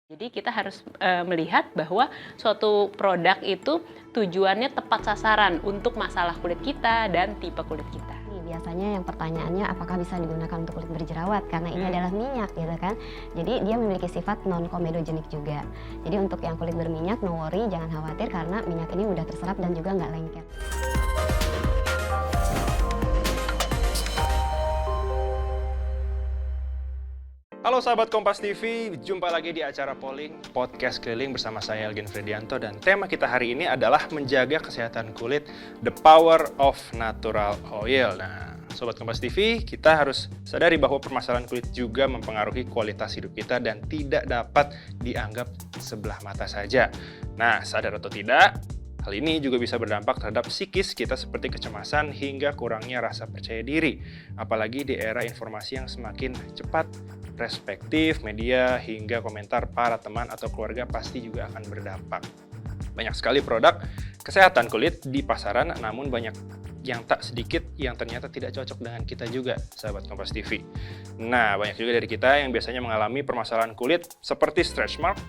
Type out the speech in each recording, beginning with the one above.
Jadi kita harus melihat bahwa suatu produk itu tujuannya tepat sasaran untuk masalah kulit kita dan tipe kulit kita. Biasanya yang pertanyaannya apakah bisa digunakan untuk kulit berjerawat karena ini adalah minyak gitu kan. Jadi dia memiliki sifat non komedogenik juga. Jadi untuk yang kulit berminyak no worry, jangan khawatir karena minyak ini mudah terserap dan juga nggak lengket. Halo sahabat Kompas TV, jumpa lagi di acara polling podcast keliling bersama saya Elgin Fredianto, dan tema kita hari ini adalah menjaga kesehatan kulit, the power of natural oil. Nah, sobat Kompas TV, kita harus sadari bahwa permasalahan kulit juga mempengaruhi kualitas hidup kita dan tidak dapat dianggap sebelah mata saja. Nah, sadar atau tidak, hal ini juga bisa berdampak terhadap psikis kita seperti kecemasan hingga kurangnya rasa percaya diri. Apalagi di era informasi yang semakin cepat, perspektif, media, hingga komentar para teman atau keluarga pasti juga akan berdampak. Banyak sekali produk kesehatan kulit di pasaran, namun banyak yang tak sedikit yang ternyata tidak cocok dengan kita juga, sahabat Kompas TV. Nah, banyak juga dari kita yang biasanya mengalami permasalahan kulit seperti stretch mark,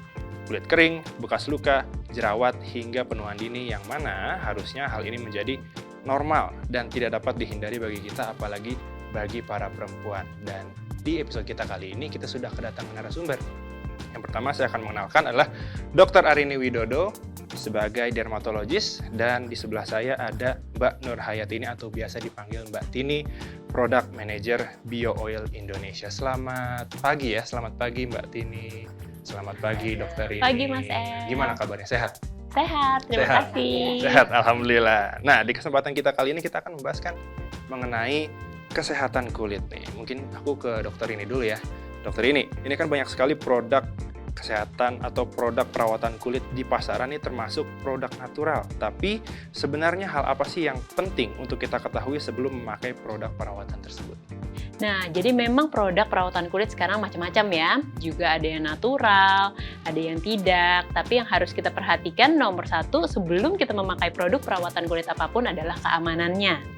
kulit kering, bekas luka, jerawat, hingga penuaan dini, yang mana harusnya hal ini menjadi normal dan tidak dapat dihindari bagi kita, apalagi bagi para perempuan. Dan di episode kita kali ini kita sudah kedatangan narasumber. Yang pertama saya akan mengenalkan adalah Dr. Arini Widodo sebagai dermatologis, dan di sebelah saya ada Mbak Nur Hayatini atau biasa dipanggil Mbak Tini, Product Manager Bio Oil Indonesia. Selamat pagi ya, selamat pagi Mbak Tini. Selamat pagi Dokter Rini. Pagi Mas El. Gimana kabarnya, sehat? Sehat, terima kasih. Sehat, alhamdulillah. Nah, di kesempatan kita kali ini kita akan membahaskan mengenai kesehatan kulit nih. Mungkin aku ke dokter ini dulu ya. Dokter ini kan banyak sekali produk kesehatan atau produk perawatan kulit di pasaran ini, termasuk produk natural. Tapi sebenarnya hal apa sih yang penting untuk kita ketahui sebelum memakai produk perawatan tersebut? Nah, jadi memang produk perawatan kulit sekarang macam-macam ya. Juga ada yang natural, ada yang tidak. Tapi yang harus kita perhatikan nomor satu sebelum kita memakai produk perawatan kulit apapun adalah keamanannya.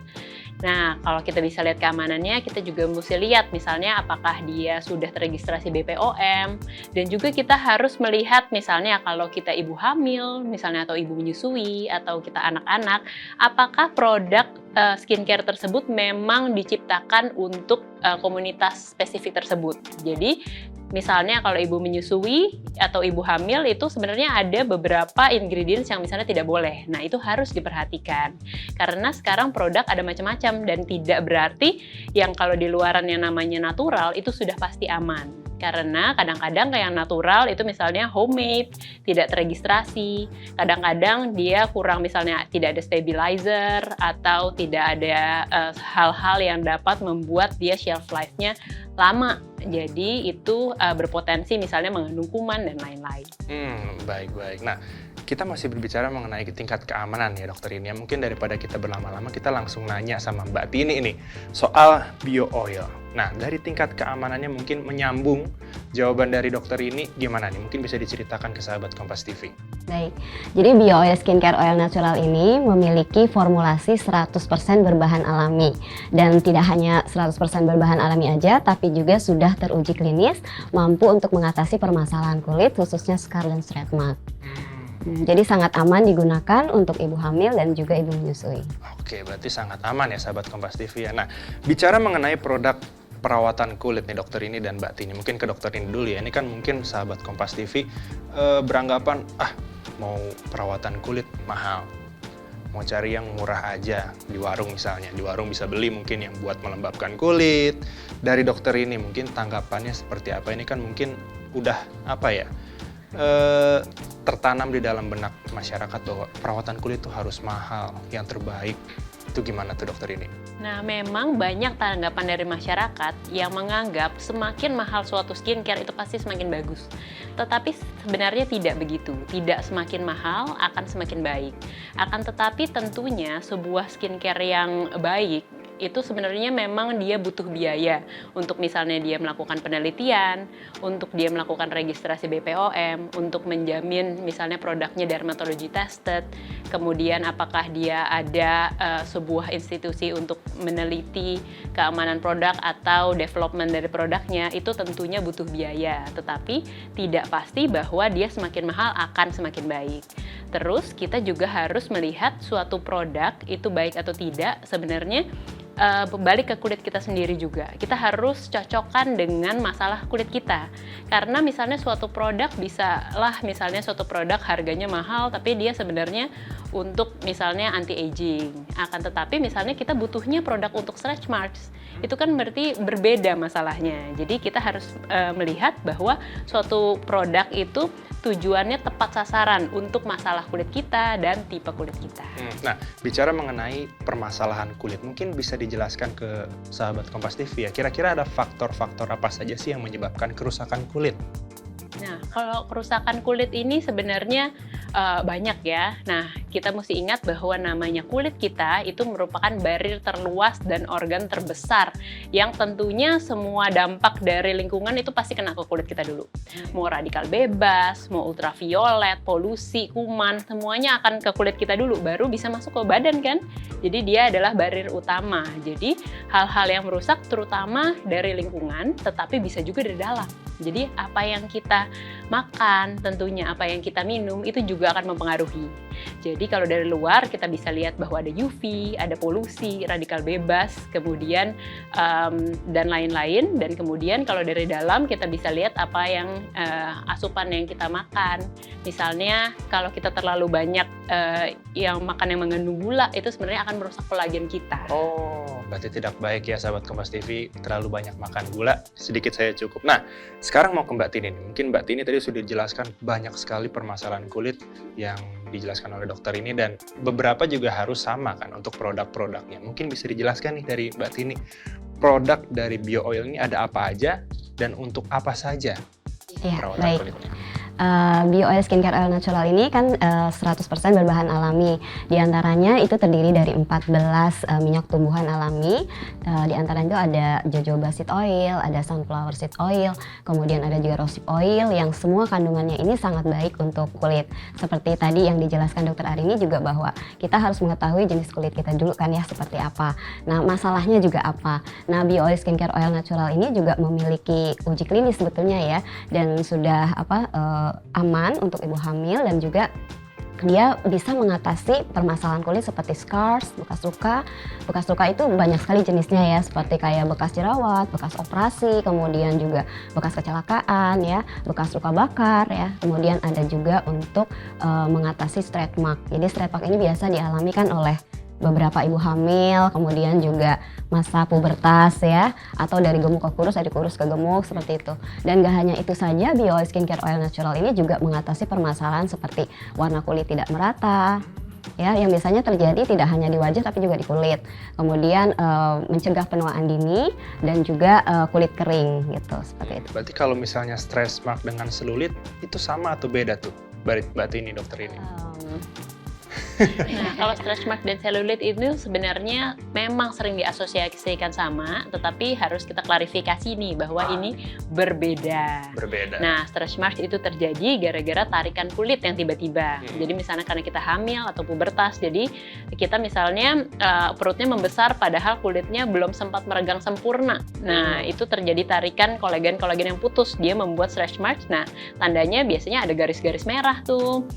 Nah, kalau kita bisa lihat keamanannya, kita juga mesti lihat misalnya apakah dia sudah terregistrasi BPOM, dan juga kita harus melihat misalnya kalau kita ibu hamil, misalnya atau ibu menyusui, atau kita anak-anak, apakah produk skincare tersebut memang diciptakan untuk komunitas spesifik tersebut. Jadi, misalnya kalau ibu menyusui atau ibu hamil itu sebenarnya ada beberapa ingredients yang misalnya tidak boleh. Nah, itu harus diperhatikan. Karena sekarang produk ada macam-macam dan tidak berarti yang kalau di luaran yang namanya natural itu sudah pasti aman. Karena kadang-kadang kayak yang natural itu misalnya homemade, tidak terregistrasi. Kadang-kadang dia kurang, misalnya tidak ada stabilizer atau tidak ada hal-hal yang dapat membuat dia shelf life-nya lama. Jadi itu berpotensi misalnya mengandung kuman dan lain-lain. Baik-baik. Nah, kita masih berbicara mengenai tingkat keamanan ya dokter ini. Mungkin daripada kita berlama-lama, kita langsung nanya sama Mbak Tini ini soal bio oil. Nah, dari tingkat keamanannya mungkin menyambung jawaban dari dokter ini gimana nih? Mungkin bisa diceritakan ke sahabat Kompas TV. Baik, jadi Bio Oil Skincare Oil Natural ini memiliki formulasi 100% berbahan alami. Dan tidak hanya 100% berbahan alami aja, tapi juga sudah teruji klinis, mampu untuk mengatasi permasalahan kulit, khususnya scar dan stretch mark. Jadi sangat aman digunakan untuk ibu hamil dan juga ibu menyusui. Oke, berarti sangat aman ya sahabat Kompas TV ya. Nah, bicara mengenai produk perawatan kulit nih dokter ini dan Mbak Tini, mungkin ke dokter ini dulu ya. Ini kan mungkin sahabat Kompas TV beranggapan, mau perawatan kulit mahal, mau cari yang murah aja di warung misalnya. Di warung bisa beli mungkin yang buat melembabkan kulit. Dari dokter ini mungkin tanggapannya seperti apa? Ini kan mungkin udah tertanam di dalam benak masyarakat bahwa perawatan kulit itu harus mahal, yang terbaik. Itu gimana tuh dokter ini? Nah, memang banyak tanggapan dari masyarakat yang menganggap semakin mahal suatu skincare itu pasti semakin bagus. Tetapi sebenarnya tidak begitu. Tidak semakin mahal akan semakin baik. Akan tetapi tentunya sebuah skincare yang baik itu sebenarnya memang dia butuh biaya untuk misalnya dia melakukan penelitian, untuk dia melakukan registrasi BPOM, untuk menjamin misalnya produknya dermatology tested, kemudian apakah dia ada sebuah institusi untuk meneliti keamanan produk atau development dari produknya, itu tentunya butuh biaya. Tetapi tidak pasti bahwa dia semakin mahal akan semakin baik. Terus kita juga harus melihat suatu produk itu baik atau tidak sebenarnya balik ke kulit kita sendiri juga. Kita harus cocokkan dengan masalah kulit kita. Karena misalnya suatu produk misalnya suatu produk harganya mahal tapi dia sebenarnya untuk misalnya anti-aging. Akan tetapi misalnya kita butuhnya produk untuk stretch marks. Itu kan berarti berbeda masalahnya. Jadi kita harus melihat bahwa suatu produk itu tujuannya tepat sasaran untuk masalah kulit kita dan tipe kulit kita. Nah, bicara mengenai permasalahan kulit, mungkin bisa dijelaskan ke sahabat Kompas TV ya, kira-kira ada faktor-faktor apa saja sih yang menyebabkan kerusakan kulit? Nah, kalau kerusakan kulit ini sebenarnya banyak ya. Nah, kita mesti ingat bahwa namanya kulit kita itu merupakan barir terluas dan organ terbesar yang tentunya semua dampak dari lingkungan itu pasti kena ke kulit kita dulu. Mau radikal bebas, mau ultraviolet, polusi, kuman, semuanya akan ke kulit kita dulu, baru bisa masuk ke badan kan. Jadi dia adalah barir utama. Jadi hal-hal yang merusak terutama dari lingkungan, tetapi bisa juga dari dalam. Jadi apa yang kita makan, tentunya apa yang kita minum itu juga akan mempengaruhi. Jadi kalau dari luar kita bisa lihat bahwa ada UV, ada polusi, radikal bebas, kemudian dan lain-lain. Dan kemudian kalau dari dalam kita bisa lihat apa yang asupan yang kita makan. Misalnya kalau kita terlalu banyak yang makan yang mengandung gula, itu sebenarnya akan merusak kolagen kita. Oh, berarti tidak baik ya sahabat Kompas TV, terlalu banyak makan gula, sedikit saya cukup. Nah, sekarang mau ke Mbak Tini. Mungkin Mbak Tini tadi sudah dijelaskan banyak sekali permasalahan kulit yang dijelaskan oleh dokter ini dan beberapa juga harus sama kan untuk produk-produknya. Mungkin bisa dijelaskan nih dari Mbak Tini, produk dari Bio Oil ini ada apa aja dan untuk apa saja perawatan baik. kulit? Bio Oil Skincare Oil Natural ini kan 100% berbahan alami. Di antaranya itu terdiri dari 14 minyak tumbuhan alami. Di antaranya itu ada jojoba seed oil, ada sunflower seed oil, kemudian ada juga rosehip oil yang semua kandungannya ini sangat baik untuk kulit. Seperti tadi yang dijelaskan Dr. Arini juga bahwa kita harus mengetahui jenis kulit kita dulu kan ya seperti apa. Nah, masalahnya juga apa. Nah, Bio Oil Skincare Oil Natural ini juga memiliki uji klinis sebetulnya ya, dan sudah aman untuk ibu hamil dan juga dia bisa mengatasi permasalahan kulit seperti scars, bekas luka. Bekas luka itu banyak sekali jenisnya ya, seperti kayak bekas jerawat, bekas operasi, kemudian juga bekas kecelakaan ya, bekas luka bakar ya. Kemudian ada juga untuk mengatasi stretch mark. Jadi stretch mark ini biasa dialami kan oleh beberapa ibu hamil, kemudian juga masa pubertas ya, atau dari gemuk ke kurus, dari kurus ke gemuk seperti itu. Dan gak hanya itu saja, Bio Oil Skincare Oil Natural ini juga mengatasi permasalahan seperti warna kulit tidak merata, ya, yang biasanya terjadi tidak hanya di wajah tapi juga di kulit. Kemudian mencegah penuaan dini dan juga kulit kering gitu, seperti itu. Berarti kalau misalnya stretch mark dengan selulit itu sama atau beda tuh? Mbak Tini, dokter ini. Nah, kalau stretch mark dan selulite itu sebenarnya memang sering diasosiasikan sama, tetapi harus kita klarifikasi nih bahwa ini berbeda. Nah, stretch mark itu terjadi gara-gara tarikan kulit yang tiba-tiba. Jadi misalnya karena kita hamil atau pubertas, jadi kita misalnya perutnya membesar padahal kulitnya belum sempat meregang sempurna. Nah, itu terjadi tarikan kolagen-kolagen yang putus, dia membuat stretch mark. Nah, tandanya biasanya ada garis-garis merah tuh.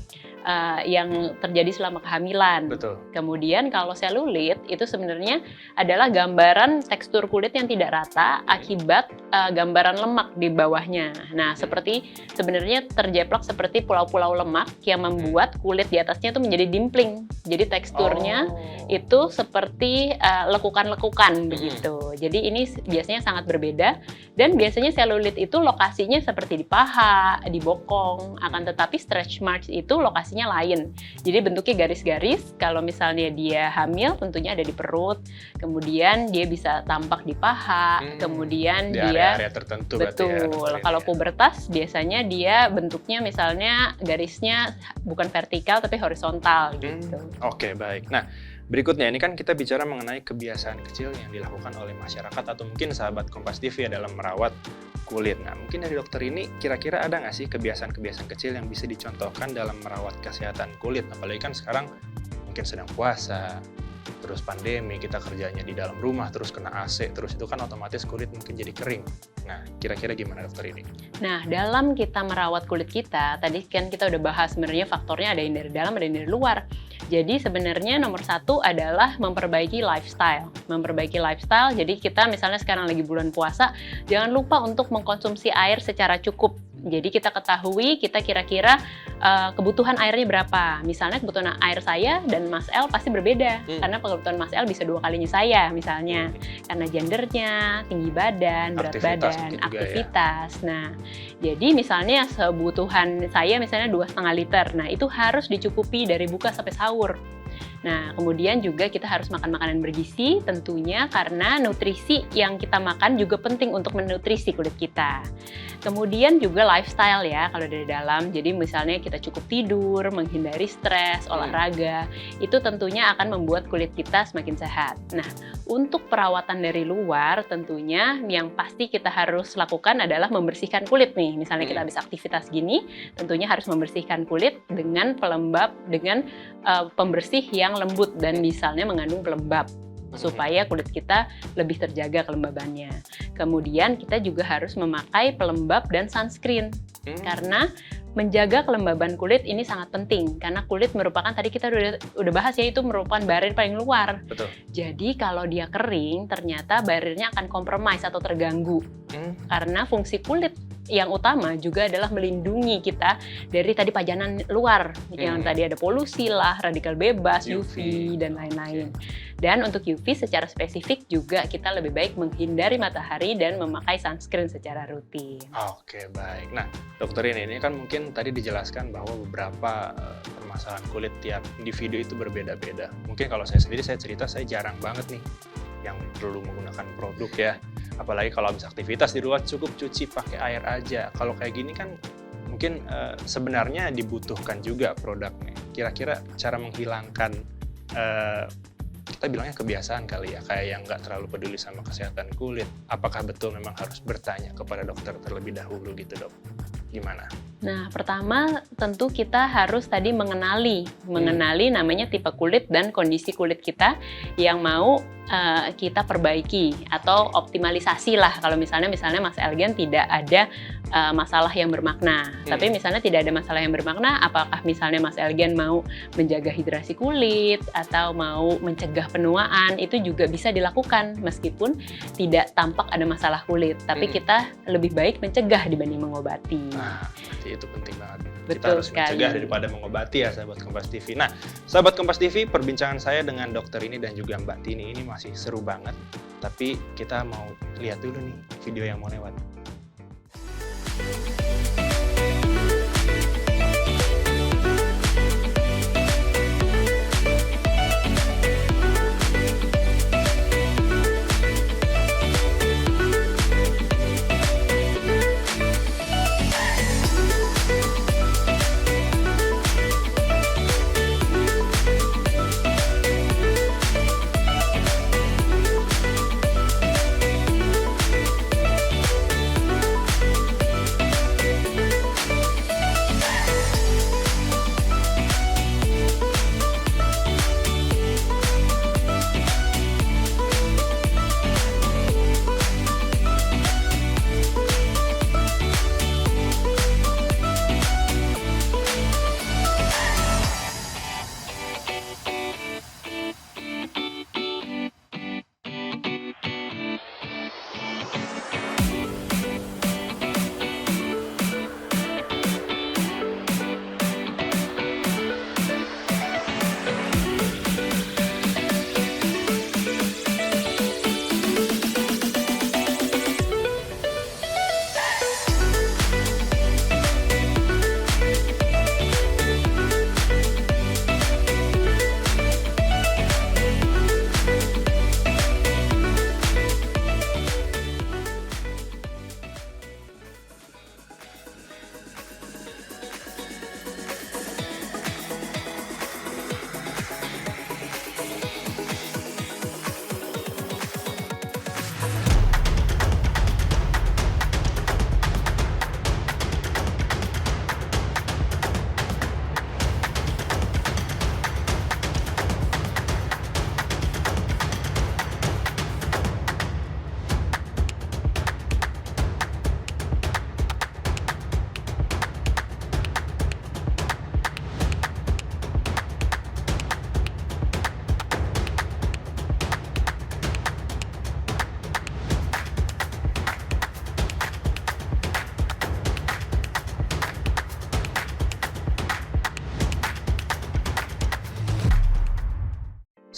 Yang terjadi selama kehamilan. Betul. Kemudian kalau selulit itu sebenarnya adalah gambaran tekstur kulit yang tidak rata akibat gambaran lemak di bawahnya. Nah, seperti sebenarnya terjeplak seperti pulau-pulau lemak yang membuat kulit di atasnya itu menjadi dimpling. Jadi teksturnya itu seperti lekukan-lekukan begitu. Jadi ini biasanya sangat berbeda dan biasanya selulit itu lokasinya seperti di paha, di bokong. Akan tetapi stretch marks itu lokasi lain. Jadi bentuknya garis-garis. Kalau misalnya dia hamil tentunya ada di perut. Kemudian dia bisa tampak di paha. Kemudian di dia area tertentu. betul. Kalau pubertas biasanya dia bentuknya misalnya garisnya bukan vertikal tapi horizontal gitu. Oke, baik. Nah, berikutnya ini kan kita bicara mengenai kebiasaan kecil yang dilakukan oleh masyarakat atau mungkin sahabat Kompas TV ya dalam merawat kulit. Nah, mungkin dari dokter ini kira-kira ada nggak sih kebiasaan-kebiasaan kecil yang bisa dicontohkan dalam merawat kesehatan kulit? Apalagi kan sekarang mungkin sedang puasa, terus pandemi, kita kerjanya di dalam rumah, terus kena AC, terus itu kan otomatis kulit mungkin jadi kering. Nah, kira-kira gimana dokter ini? Nah, dalam kita merawat kulit kita, tadi kan kita udah bahas sebenarnya faktornya ada yang dari dalam, ada yang dari luar. Jadi sebenarnya nomor satu adalah memperbaiki lifestyle. Memperbaiki lifestyle, jadi kita misalnya sekarang lagi bulan puasa, jangan lupa untuk mengkonsumsi air secara cukup. Jadi kita ketahui kita kira-kira kebutuhan airnya berapa. Misalnya kebutuhan air saya dan Mas El pasti berbeda. Karena kebutuhan Mas El bisa 2 kalinya saya misalnya. Karena gendernya, tinggi badan, berat badan, aktivitas. Ya. Nah, jadi misalnya kebutuhan saya misalnya 2,5 liter. Nah, itu harus dicukupi dari buka sampai sahur. Nah, kemudian juga kita harus makan makanan bergizi tentunya karena nutrisi yang kita makan juga penting untuk menutrisi kulit kita. Kemudian juga lifestyle ya kalau dari dalam. Jadi misalnya kita cukup tidur, menghindari stres, olahraga, itu tentunya akan membuat kulit kita semakin sehat. Nah, untuk perawatan dari luar tentunya yang pasti kita harus lakukan adalah membersihkan kulit nih. Misalnya kita habis aktivitas gini, tentunya harus membersihkan kulit dengan pelembab, dengan pembersih yang lembut dan misalnya mengandung pelembab supaya kulit kita lebih terjaga kelembabannya. Kemudian kita juga harus memakai pelembab dan sunscreen karena menjaga kelembaban kulit ini sangat penting karena kulit merupakan tadi kita udah bahas ya itu merupakan barrier paling luar. Betul. Jadi kalau dia kering ternyata barriernya akan compromise atau terganggu karena fungsi kulit yang utama juga adalah melindungi kita dari tadi pajanan luar yang tadi ada polusi lah, radikal bebas, UV dan lain-lain. Dan untuk UV secara spesifik juga kita lebih baik menghindari matahari dan memakai sunscreen secara rutin. Oke, baik. Nah, dokter ini kan mungkin tadi dijelaskan bahwa beberapa permasalahan kulit tiap individu itu berbeda-beda. Mungkin kalau saya sendiri saya cerita saya jarang banget nih yang perlu menggunakan produk ya. Apalagi kalau habis aktivitas di luar cukup cuci pakai air aja. Kalau kayak gini kan mungkin sebenarnya dibutuhkan juga produknya. Kira-kira cara menghilangkan kita bilangnya kebiasaan kali ya, kayak yang nggak terlalu peduli sama kesehatan kulit. Apakah betul memang harus bertanya kepada dokter terlebih dahulu gitu dok? Gimana? Nah, pertama tentu kita harus tadi mengenali namanya tipe kulit dan kondisi kulit kita yang mau kita perbaiki atau optimalisasi lah. Kalau misalnya Mas Elgen tidak ada masalah yang bermakna. Tapi misalnya tidak ada masalah yang bermakna, apakah misalnya Mas Elgen mau menjaga hidrasi kulit atau mau mencegah penuaan, itu juga bisa dilakukan meskipun tidak tampak ada masalah kulit. Tapi kita lebih baik mencegah dibanding mengobati. Nah, berarti itu penting banget. Betul Kita harus sekali. mencegah daripada mengobati ya sahabat Kompas TV. Nah, sahabat Kompas TV, perbincangan saya dengan dokter ini dan juga Mbak Tini ini masih seru banget. Tapi kita mau lihat dulu nih video yang mau lewat.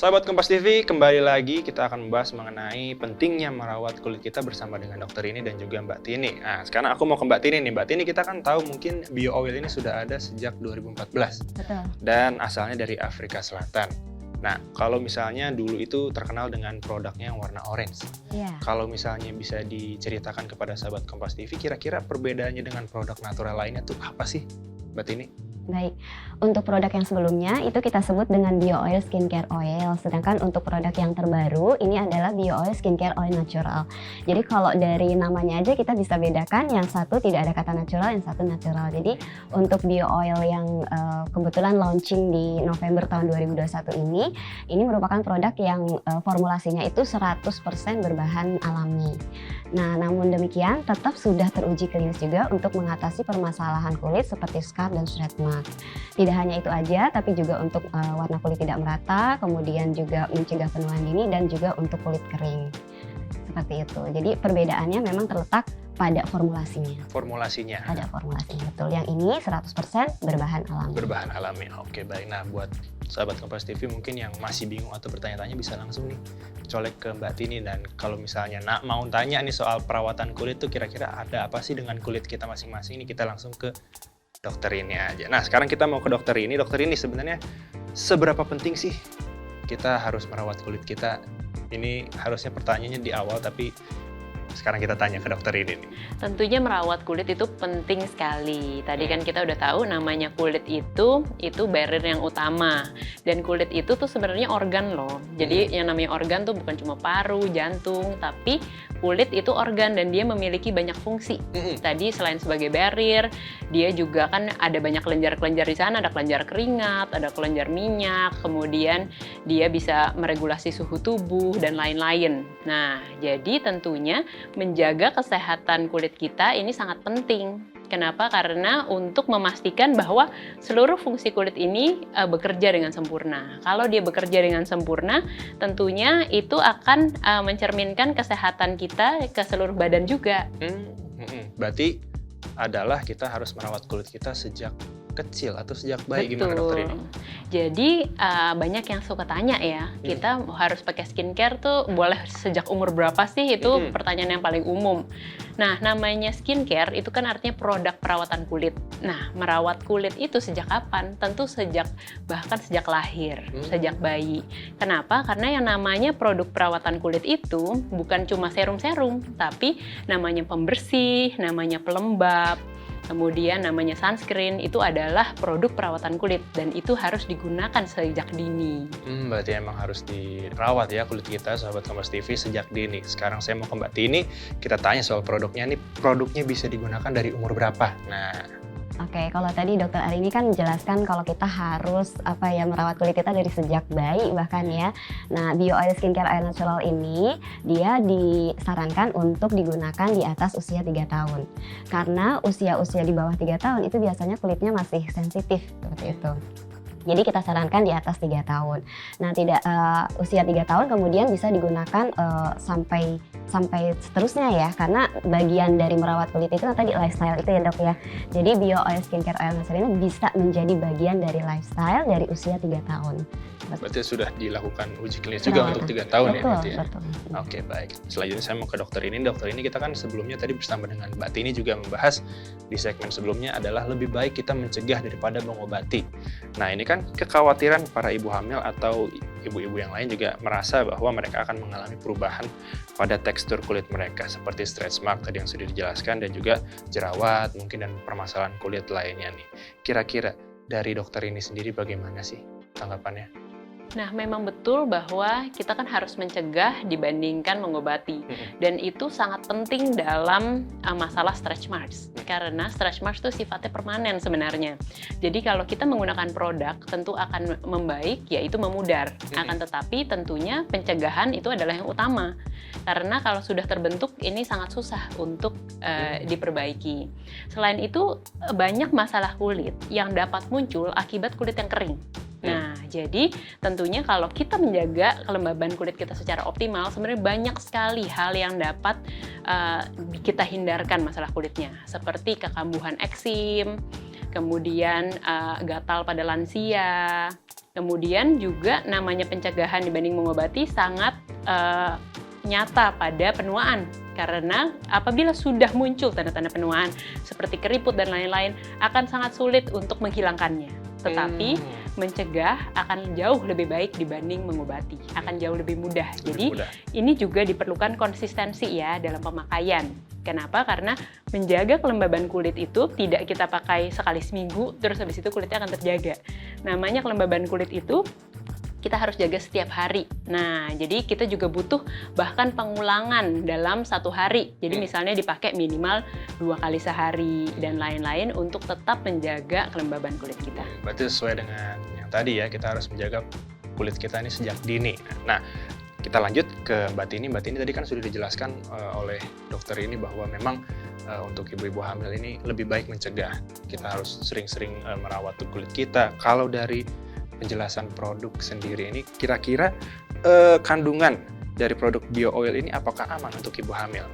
Sahabat Kompas TV, kembali lagi kita akan membahas mengenai pentingnya merawat kulit kita bersama dengan dokter ini dan juga Mbak Tini. Nah, sekarang aku mau ke Mbak Tini nih. Mbak Tini, kita kan tahu mungkin Bio Oil ini sudah ada sejak 2014. Betul. Dan asalnya dari Afrika Selatan. Nah, kalau misalnya dulu itu terkenal dengan produknya yang warna orange. Iya. Kalau misalnya bisa diceritakan kepada sahabat Kompas TV, kira-kira perbedaannya dengan produk natural lainnya tuh apa sih, Mbak Tini? Baik, untuk produk yang sebelumnya itu kita sebut dengan Bio Oil Skincare Oil. Sedangkan untuk produk yang terbaru ini adalah Bio Oil Skincare Oil Natural. Jadi kalau dari namanya aja kita bisa bedakan, yang satu tidak ada kata natural, yang satu natural. Jadi untuk Bio Oil yang kebetulan launching di November tahun 2021 ini merupakan produk yang formulasinya itu 100% berbahan alami. Nah, namun demikian tetap sudah teruji klinis juga untuk mengatasi permasalahan kulit seperti scar dan stretch mark. Tidak hanya itu aja, tapi juga untuk warna kulit tidak merata, kemudian juga mencegah penuaan dini dan juga untuk kulit kering. Seperti itu. Jadi perbedaannya memang terletak pada formulasinya. Formulasinya. Pada formulasinya, betul. Yang ini 100% berbahan alami. Berbahan alami. Oke, baik. Nah, buat sahabat Kompas TV mungkin yang masih bingung atau bertanya-tanya bisa langsung nih colek ke Mbak Tini. Dan kalau misalnya mau tanya nih soal perawatan kulit tuh kira-kira ada apa sih dengan kulit kita masing-masing, ini kita langsung ke dokter ini aja. Nah, sekarang kita mau ke dokter ini. Dokter ini sebenarnya seberapa penting sih kita harus merawat kulit kita? Ini harusnya pertanyaannya di awal, tapi sekarang kita tanya ke dokter ini nih. Tentunya merawat kulit itu penting sekali. Tadi kan kita udah tahu namanya kulit itu barrier yang utama. Dan kulit itu tuh sebenarnya organ loh. Jadi yang namanya organ tuh bukan cuma paru, jantung, tapi kulit itu organ dan dia memiliki banyak fungsi. Tadi selain sebagai barrier, dia juga kan ada banyak kelenjar-kelenjar di sana, ada kelenjar keringat, ada kelenjar minyak, kemudian dia bisa meregulasi suhu tubuh dan lain-lain. Nah, jadi tentunya menjaga kesehatan kulit kita ini sangat penting. Kenapa? Karena untuk memastikan bahwa seluruh fungsi kulit ini bekerja dengan sempurna. Kalau dia bekerja dengan sempurna, tentunya itu akan mencerminkan kesehatan kita ke seluruh badan juga. Berarti adalah kita harus merawat kulit kita sejak kecil atau sejak bayi. Betul. Gimana dokter ini? Jadi banyak yang suka tanya ya, kita harus pakai skincare tuh boleh sejak umur berapa sih? Itu pertanyaan yang paling umum. Nah, namanya skincare itu kan artinya produk perawatan kulit. Nah, merawat kulit itu sejak kapan? Tentu bahkan sejak lahir, sejak bayi. Kenapa? Karena yang namanya produk perawatan kulit itu bukan cuma serum-serum, tapi namanya pembersih, namanya pelembab, kemudian namanya sunscreen, itu adalah produk perawatan kulit dan itu harus digunakan sejak dini. Berarti emang harus dirawat ya kulit kita, sahabat Kompas TV, sejak dini. Sekarang saya mau ke Mbak Tini, kita tanya soal produknya nih. Produknya bisa digunakan dari umur berapa? Nah, Oke, kalau tadi dokter Ari ini kan menjelaskan kalau kita harus merawat kulit kita dari sejak bayi bahkan ya. Nah, Bio Oil Skincare Oil Natural ini dia disarankan untuk digunakan di atas usia 3 tahun. Karena usia-usia di bawah 3 tahun itu biasanya kulitnya masih sensitif seperti itu. Jadi kita sarankan di atas 3 tahun. Nah, usia 3 tahun kemudian bisa digunakan sampai seterusnya ya, karena bagian dari merawat kulit itu kan tadi lifestyle itu ya dok ya. Jadi Bio Oil Skincare Oil Natural ini bisa menjadi bagian dari lifestyle dari usia 3 tahun. Berarti sudah dilakukan uji klinis juga untuk 3 tahun. Betul, ya? Betul. Oke, baik. Selanjutnya saya mau ke dokter ini. Dokter ini kita kan sebelumnya tadi bersama dengan Mbak Tini juga membahas di segmen sebelumnya adalah lebih baik kita mencegah daripada mengobati. Nah, ini kan kekhawatiran para ibu hamil atau ibu-ibu yang lain juga merasa bahwa mereka akan mengalami perubahan pada tekstur kulit mereka seperti stretch mark tadi yang sudah dijelaskan dan juga jerawat mungkin dan permasalahan kulit lainnya nih. Kira-kira dari dokter ini sendiri bagaimana sih tanggapannya? Nah, memang betul bahwa kita kan harus mencegah dibandingkan mengobati. Dan itu sangat penting dalam masalah stretch marks. Karena stretch marks itu sifatnya permanen sebenarnya. Jadi kalau kita menggunakan produk tentu akan membaik, yaitu memudar. Akan tetapi tentunya pencegahan itu adalah yang utama. Karena kalau sudah terbentuk ini sangat susah untuk diperbaiki. Selain itu banyak masalah kulit yang dapat muncul akibat kulit yang kering. Nah, jadi tentunya kalau kita menjaga kelembaban kulit kita secara optimal, sebenarnya banyak sekali hal yang dapat kita hindarkan masalah kulitnya. Seperti kekambuhan eksim, kemudian gatal pada lansia, Kemudian juga namanya pencegahan dibanding mengobati sangat nyata pada penuaan. Karena apabila sudah muncul tanda-tanda penuaan seperti keriput dan lain-lain, akan sangat sulit untuk menghilangkannya. Tetapi mencegah akan jauh lebih baik dibanding mengobati, akan jauh lebih mudah. Jadi ini juga diperlukan konsistensi ya dalam pemakaian. Kenapa? Karena menjaga kelembaban kulit itu tidak kita pakai sekali seminggu, terus habis itu kulitnya akan terjaga. Namanya kelembaban kulit itu kita harus jaga setiap hari. Nah, jadi kita juga butuh bahkan pengulangan dalam 1 hari. Jadi misalnya dipakai minimal 2 kali sehari dan lain-lain untuk tetap menjaga kelembaban kulit kita. Berarti sesuai dengan yang tadi ya, kita harus menjaga kulit kita ini sejak dini. Nah, kita lanjut ke Mbak Tini. Mbak Tini tadi kan sudah dijelaskan oleh dokter ini bahwa memang untuk ibu-ibu hamil ini lebih baik mencegah. Kita harus sering-sering merawat kulit kita. Kalau dari penjelasan produk sendiri ini, kira-kira kandungan dari produk bio oil ini apakah aman untuk ibu hamil?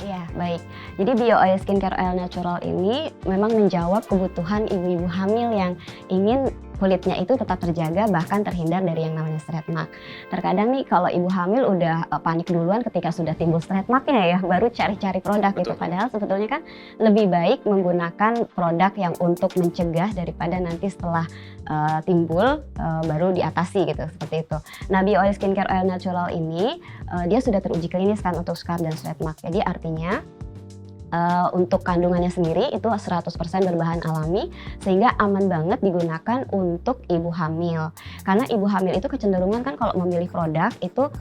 Iya, baik. Jadi Bio Oil Skincare Oil Natural ini memang menjawab kebutuhan ibu-ibu hamil yang ingin kulitnya itu tetap terjaga bahkan terhindar dari yang namanya stretch mark. Terkadang nih kalau ibu hamil udah panik duluan ketika sudah timbul stretch marknya ya, baru cari-cari produk gitu. Padahal sebetulnya kan lebih baik menggunakan produk yang untuk mencegah daripada nanti setelah timbul baru diatasi gitu, seperti itu. Nah, Bio Oil Skincare Oil Natural ini dia sudah teruji klinis kan untuk scar dan stretch mark. Jadi artinya untuk kandungannya sendiri itu 100% berbahan alami sehingga aman banget digunakan untuk ibu hamil. Karena ibu hamil itu kecenderungan kan kalau memilih produk itu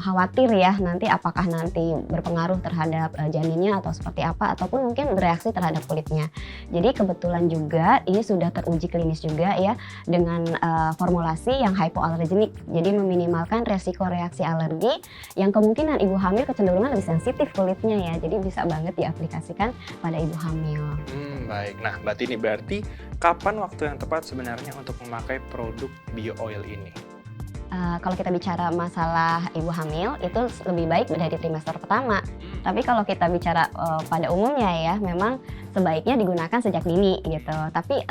khawatir ya nanti apakah nanti berpengaruh terhadap janinnya atau seperti apa ataupun mungkin bereaksi terhadap kulitnya. Jadi kebetulan juga ini sudah teruji klinis juga ya dengan formulasi yang hypoallergenic. Jadi meminimalkan resiko reaksi alergi yang kemungkinan ibu hamil kecenderungan lebih sensitif kulitnya ya. Jadi bisa banget diaplikasikan pada ibu hamil. Baik, nah Mbak Tini, berarti kapan waktu yang tepat sebenarnya untuk memakai produk bio oil ini? Kalau kita bicara masalah ibu hamil itu lebih baik dari trimester pertama. Tapi kalau kita bicara pada umumnya ya, memang sebaiknya digunakan sejak dini gitu. Tapi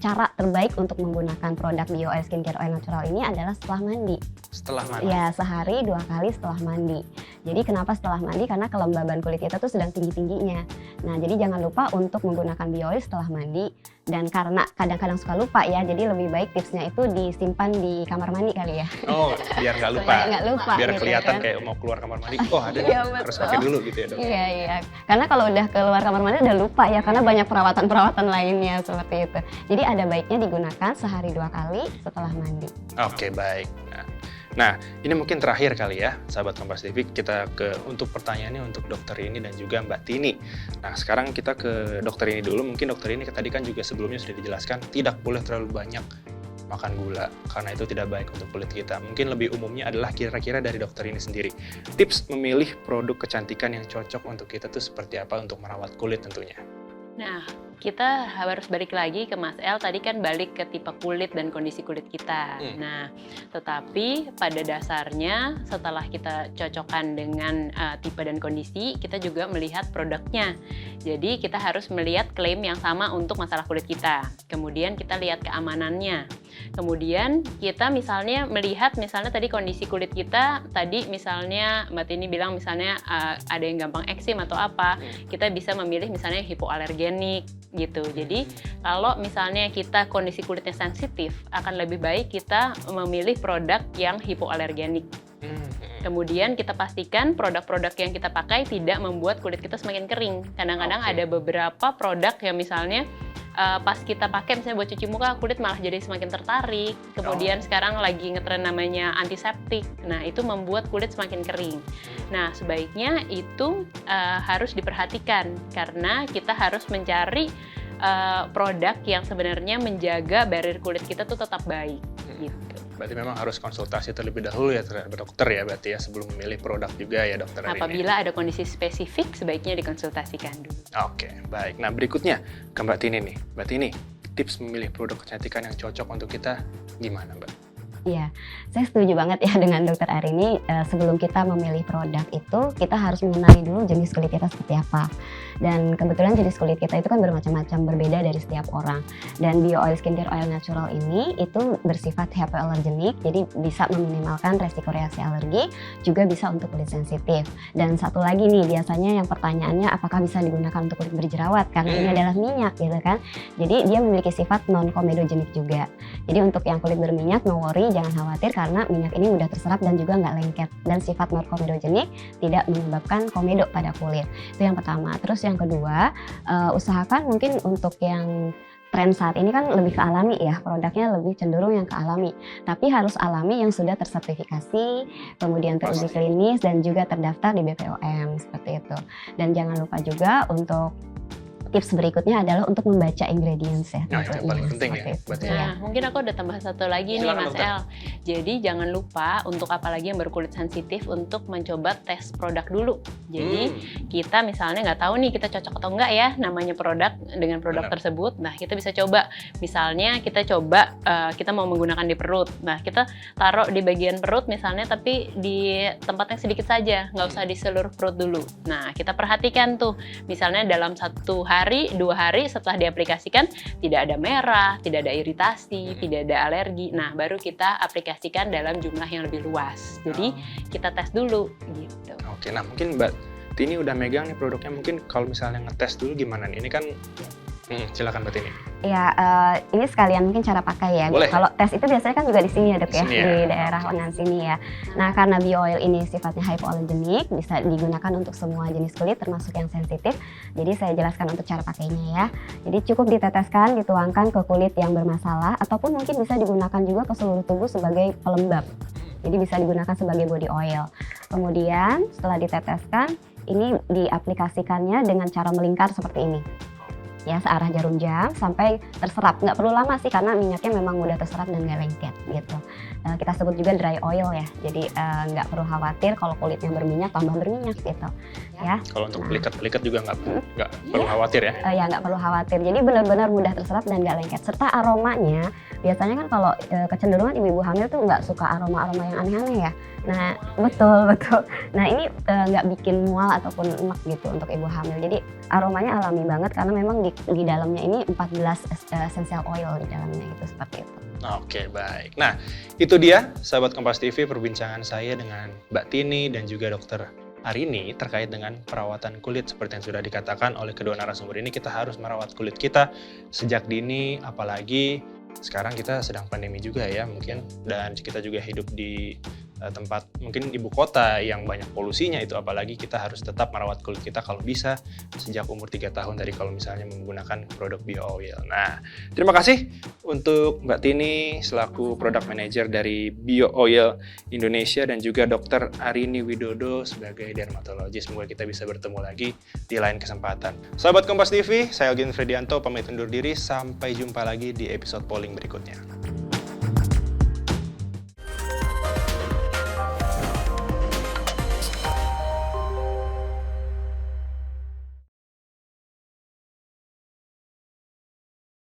cara terbaik untuk menggunakan produk Bio Oil Skincare Oil Natural ini adalah setelah mandi. Setelah mandi? Ya, sehari 2 kali setelah mandi. Jadi kenapa setelah mandi? Karena kelembaban kulit kita tuh sedang tinggi-tingginya. Nah, jadi jangan lupa untuk menggunakan bio oil setelah mandi. Dan karena kadang-kadang suka lupa ya, jadi lebih baik tipsnya itu disimpan di kamar mandi kali ya. Oh, biar nggak lupa. Supaya nggak lupa. Biar gitu kelihatan kan. kayak mau keluar kamar mandi, oh ada Iya, harus pakai dulu gitu ya dok? Iya, iya. Karena kalau udah keluar kamar mandi udah lupa ya, karena banyak perawatan-perawatan lainnya seperti itu. Jadi ada baiknya digunakan sehari 2 kali setelah mandi. Oke, baik. Nah, ini mungkin terakhir kali ya, sahabat Kompas TV, kita untuk pertanyaannya untuk dokter ini dan juga Mbak Tini. Nah, sekarang kita ke dokter ini dulu. Mungkin dokter ini tadi kan juga sebelumnya sudah dijelaskan, tidak boleh terlalu banyak makan gula, karena itu tidak baik untuk kulit kita. Mungkin lebih umumnya adalah kira-kira dari dokter ini sendiri. Tips memilih produk kecantikan yang cocok untuk kita tuh seperti apa untuk merawat kulit tentunya? Nah, kita harus balik lagi ke Mas El, tadi kan balik ke tipe kulit dan kondisi kulit kita. Nah, tetapi pada dasarnya setelah kita cocokkan dengan tipe dan kondisi, kita juga melihat produknya. Jadi kita harus melihat klaim yang sama untuk masalah kulit kita. Kemudian kita lihat keamanannya. Kemudian kita misalnya melihat misalnya tadi kondisi kulit kita, tadi misalnya Mbak Tini bilang misalnya ada yang gampang eksim atau apa, kita bisa memilih misalnya hipoalergenik gitu. Jadi kalau misalnya kita kondisi kulitnya sensitif, akan lebih baik kita memilih produk yang hipoalergenik. Kemudian kita pastikan produk-produk yang kita pakai tidak membuat kulit kita semakin kering. Kadang-kadang ada beberapa produk yang misalnya pas kita pakai misalnya buat cuci muka, kulit malah jadi semakin tertarik. Kemudian sekarang lagi ngetren namanya antiseptik. Nah, itu membuat kulit semakin kering. Nah, sebaiknya itu harus diperhatikan karena kita harus mencari produk yang sebenarnya menjaga barrier kulit kita tuh tetap baik gitu. Berarti memang harus konsultasi terlebih dahulu ya terhadap dokter ya berarti ya sebelum memilih produk juga ya dokter. Apabila ada kondisi spesifik sebaiknya dikonsultasikan dulu. Oke, baik. Nah berikutnya ke Mbak Tini nih. Mbak Tini, tips memilih produk kecantikan yang cocok untuk kita gimana Mbak? Iya, saya setuju banget ya dengan Dokter Arini. Sebelum kita memilih produk itu, kita harus mengenali dulu jenis kulit kita seperti apa. Dan kebetulan jenis kulit kita itu kan bermacam-macam, berbeda dari setiap orang. Dan Bio Oil Skincare Oil Natural ini itu bersifat hypoallergenic, jadi bisa meminimalkan resiko reaksi alergi, juga bisa untuk kulit sensitif. Dan satu lagi nih, biasanya yang pertanyaannya apakah bisa digunakan untuk kulit berjerawat, karena ini adalah minyak gitu kan. Jadi dia memiliki sifat non-komedogenik juga. Jadi untuk yang kulit berminyak, no worry, jangan khawatir karena minyak ini udah terserap dan juga nggak lengket. Dan sifat non-komedogenik tidak menyebabkan komedo pada kulit. Itu yang pertama. Terus yang kedua, usahakan mungkin untuk yang tren saat ini kan lebih ke alami ya, produknya lebih cenderung yang ke alami. Tapi harus alami yang sudah tersertifikasi, kemudian teruji klinis dan juga terdaftar di BPOM seperti itu. Dan jangan lupa juga untuk tips berikutnya adalah untuk membaca ingredients ya. Nah, itu yang paling penting ya. Berarti Nah, mungkin aku udah tambah satu lagi nih Silakan, Mas dokter. El. Jadi jangan lupa untuk apalagi yang berkulit sensitif untuk mencoba tes produk dulu. Jadi kita misalnya nggak tahu nih kita cocok atau enggak ya namanya produk dengan produk Benar. tersebut. Nah kita bisa coba. Misalnya kita coba kita mau menggunakan di perut. Nah kita taruh di bagian perut misalnya tapi di tempat yang sedikit saja, nggak usah di seluruh perut dulu. Nah kita perhatikan tuh. Misalnya dalam 1 hari, 2 hari setelah diaplikasikan tidak ada merah, tidak ada iritasi, tidak ada alergi. Nah, baru kita aplikasikan dalam jumlah yang lebih luas. Jadi, kita tes dulu gitu. Oke, nah mungkin Mbak Tini udah megang nih produknya, mungkin kalau misalnya ngetes dulu gimana nih? Ini kan, silakan Mbak Tini. Ya, ini sekalian mungkin cara pakai ya. Boleh. Kalau tes itu biasanya kan juga di sini ya dok Di ya, sini ya. di daerah lengan sini ya. Nah karena bio oil ini sifatnya hypoallergenic, bisa digunakan untuk semua jenis kulit termasuk yang sensitif. Jadi saya jelaskan untuk cara pakainya ya. Jadi cukup diteteskan, dituangkan ke kulit yang bermasalah, ataupun mungkin bisa digunakan juga ke seluruh tubuh sebagai pelembab. Jadi bisa digunakan sebagai body oil. Kemudian setelah diteteskan, ini diaplikasikannya dengan cara melingkar seperti ini. Ya, searah jarum jam sampai terserap. Nggak perlu lama sih karena minyaknya memang mudah terserap dan nggak lengket gitu. Kita sebut juga dry oil ya. Jadi nggak perlu khawatir kalau kulitnya berminyak tambah berminyak gitu. Ya. Kalau untuk pelikat-pelikat juga nggak perlu khawatir ya. Ya nggak perlu khawatir. Jadi benar-benar mudah terserap dan nggak lengket. Serta aromanya, biasanya kan kalau kecenderungan ibu-ibu hamil tuh nggak suka aroma-aroma yang aneh-aneh ya. Nah betul. Nah ini nggak bikin mual ataupun enak gitu untuk ibu hamil. Jadi aromanya alami banget karena memang di dalamnya ini 14 essential oil di dalamnya gitu, seperti itu. Oke, baik. Nah, itu dia sahabat Kompas TV perbincangan saya dengan Mbak Tini dan juga Dokter Arini terkait dengan perawatan kulit. Seperti yang sudah dikatakan oleh kedua narasumber ini, kita harus merawat kulit kita sejak dini, apalagi sekarang kita sedang pandemi juga ya mungkin, dan kita juga hidup di tempat mungkin ibu kota yang banyak polusinya itu, apalagi kita harus tetap merawat kulit kita kalau bisa sejak umur 3 tahun dari kalau misalnya menggunakan produk bio oil. Nah, terima kasih untuk Mbak Tini selaku product manager dari Bio Oil Indonesia dan juga Dr. Arini Widodo sebagai dermatologis. Semoga kita bisa bertemu lagi di lain kesempatan. Sahabat Kompas TV, saya Elgin Fredianto pamit undur diri, sampai jumpa lagi di episode polling berikutnya.